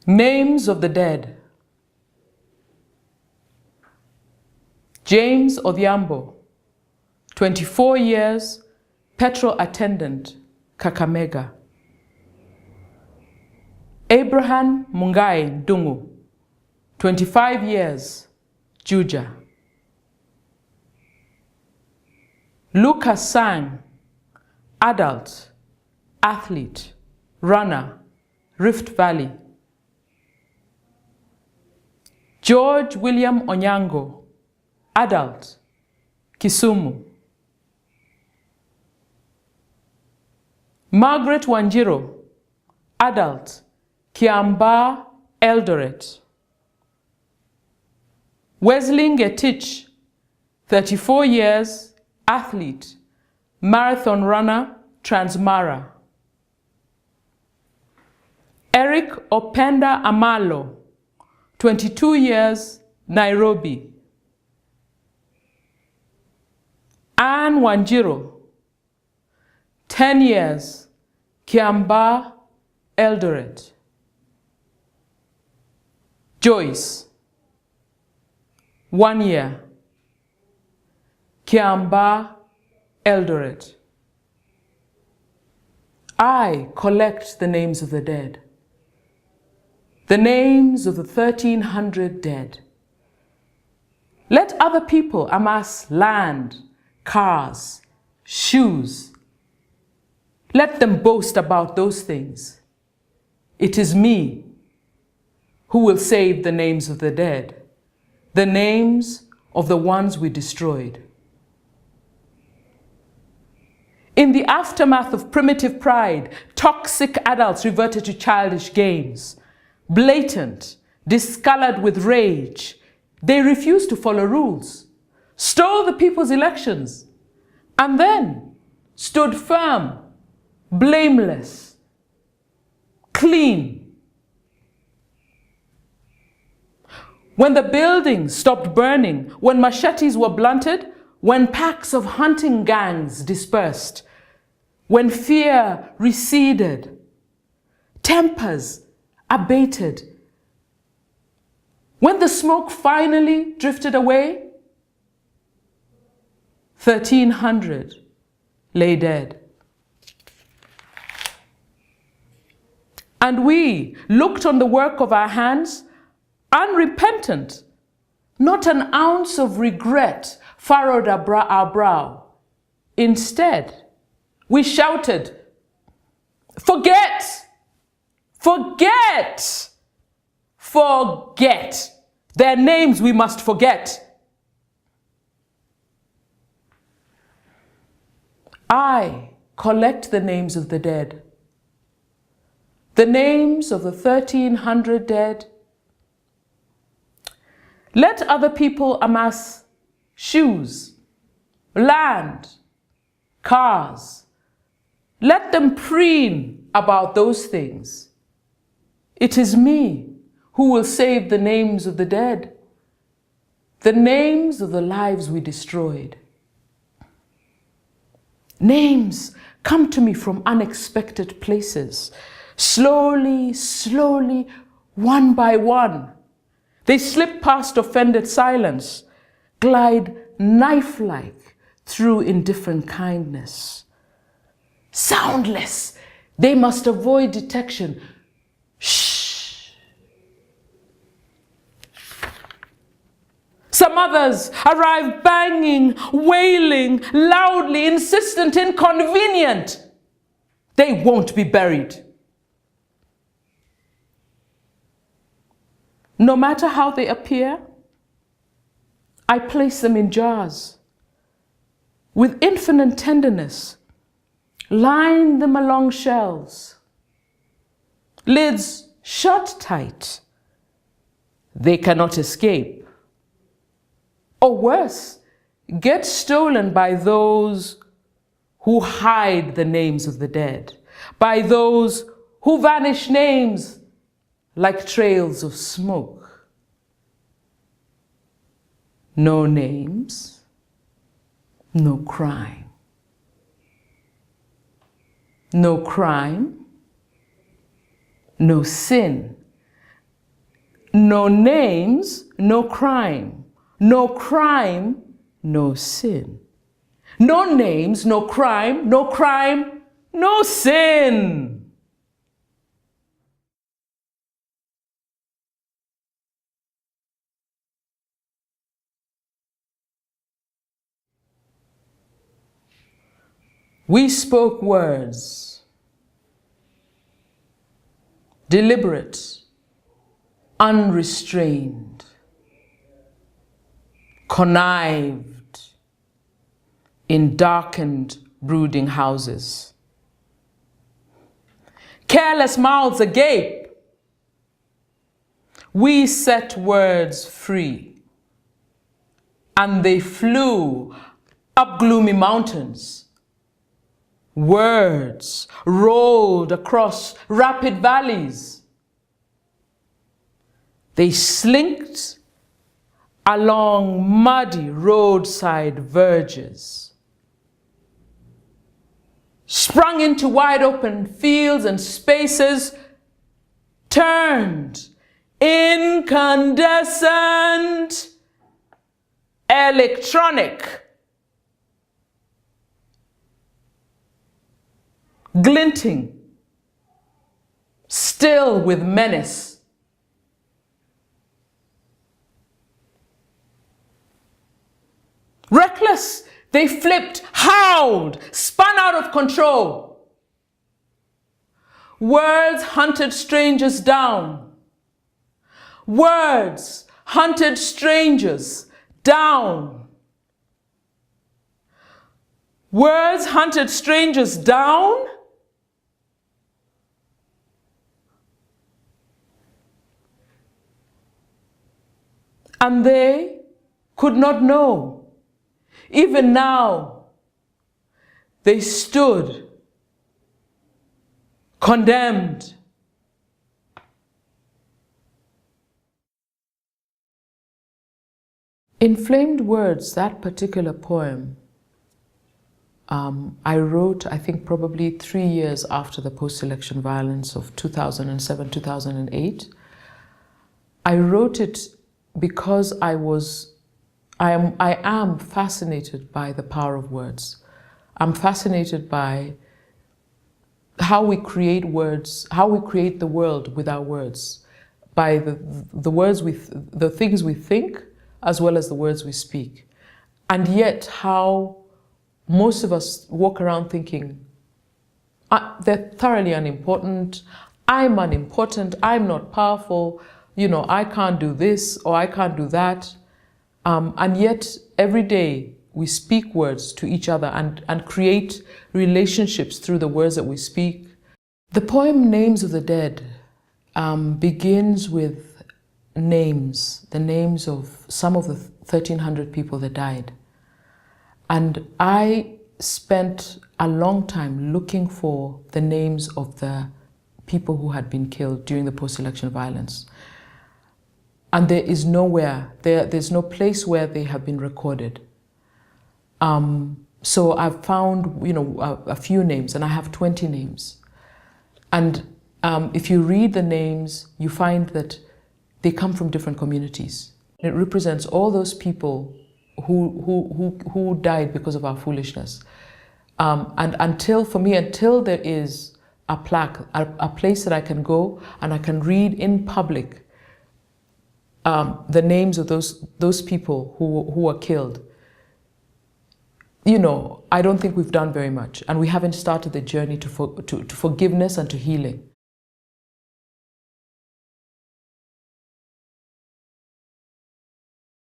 Names of the dead. James Odhiambo, 24 years, petrol attendant, Kakamega. Abraham Mungai Dungu, 25 years, Juja. Lucas Sang, adult, athlete, runner, Rift Valley. George William Onyango, adult, Kisumu. Margaret Wanjiro, adult, Kiambaa, Eldoret. Wesley Ngetich, 34 years, athlete, marathon runner, Transmara. Eric Openda Amalo, 22 years, Nairobi. Anne Wanjiro, 10 years, Kiambaa, Eldoret. Joyce, 1 year, Kiambaa, Eldoret. I collect the names of the dead. The names of the 1,300 dead. Let other people amass land, cars, shoes. Let them boast about those things. It is me who will save the names of the dead, the names of the ones we destroyed. In the aftermath of primitive pride, toxic adults reverted to childish games. Blatant, discolored with rage, they refused to follow rules, stole the people's elections, and then stood firm, blameless, clean. When the buildings stopped burning, when machetes were blunted, when packs of hunting gangs dispersed, when fear receded, tempers abated, when the smoke finally drifted away, 1,300 lay dead. And we looked on the work of our hands, unrepentant. Not an ounce of regret furrowed our brow. Instead, we shouted, "Forget! Forget! Forget! Their names we must forget." I collect the names of the dead. The names of the 1,300 dead. Let other people amass shoes, land, cars. Let them preen about those things. It is me who will save the names of the dead, the names of the lives we destroyed. Names come to me from unexpected places. Slowly, slowly, one by one. They slip past offended silence, glide knife-like through indifferent kindness. Soundless, they must avoid detection. Shh. Some others arrive banging, wailing, loudly, insistent, inconvenient. They won't be buried. No matter how they appear, I place them in jars. With infinite tenderness, line them along shelves. Lids shut tight. They cannot escape. Or worse, get stolen by those who hide the names of the dead, by those who vanish names like trails of smoke. No names, no crime. No crime, no sin, No names, no crime. No crime, no sin. No names, no crime, no crime, no sin. We spoke words, deliberate, unrestrained, connived in darkened, brooding houses. Careless mouths agape, we set words free, and they flew up gloomy mountains. Words rolled across rapid valleys. They slinked along muddy roadside verges, sprung into wide open fields and spaces, turned incandescent, electronic, glinting, still with menace. Reckless, they flipped, howled, spun out of control. Words hunted strangers down. Words hunted strangers down. Words hunted strangers down. And they could not know. Even now, they stood condemned. Inflamed Words, that particular poem, I wrote, I think, probably 3 years after the post-election violence of 2007, 2008. I wrote it because I am fascinated by the power of words. I'm fascinated by how we create words, how we create the world with our words, by the things we think, as well as the words we speak. And yet how most of us walk around thinking, they're thoroughly unimportant, I'm unimportant, I'm not powerful, you know, I can't do this or I can't do that. And yet every day we speak words to each other and create relationships through the words that we speak. The poem Names of the Dead begins with names, the names of some of the 1,300 people that died. And I spent a long time looking for the names of the people who had been killed during the post-election violence. And there is nowhere, there's no place where they have been recorded. So I've found, you know, a few names, and I have 20 names. And if you read the names, you find that they come from different communities. It represents all those people who died because of our foolishness. And until there is a plaque, a place that I can go and I can read in public the names of those people who were killed, you know, I don't think we've done very much, and we haven't started the journey to forgiveness and to healing.